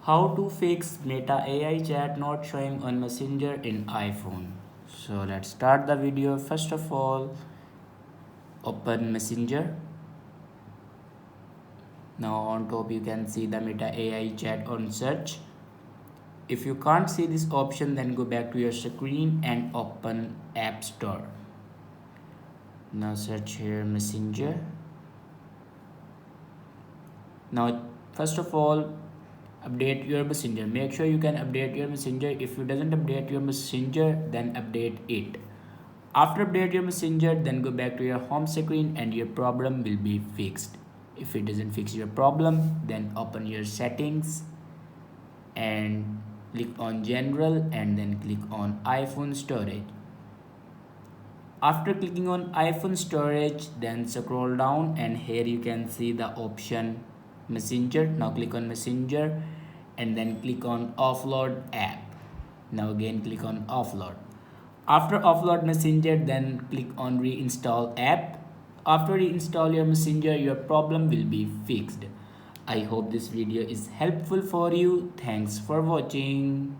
How to fix Meta AI chat not showing on Messenger in iPhone. So let's start the video. First of all, open Messenger. Now on top you can see the Meta AI chat on search. If you can't see this option, then go back to your screen and open App Store. Now search here Messenger. Now first of all, update your messenger. Make sure you can update your messenger. If you doesn't update your messenger, then update it. After update your messenger, then go back to your home screen and your problem will be fixed. If it doesn't fix your problem, then open your settings and click on general and then click on iPhone storage. After clicking on iPhone storage, then scroll down and here you can see the option Messenger. Now click on Messenger and then click on offload app. Now again click on offload. After offload Messenger, then click on reinstall app. After reinstall your Messenger, your problem will be fixed. I hope this video is helpful for you. Thanks for watching.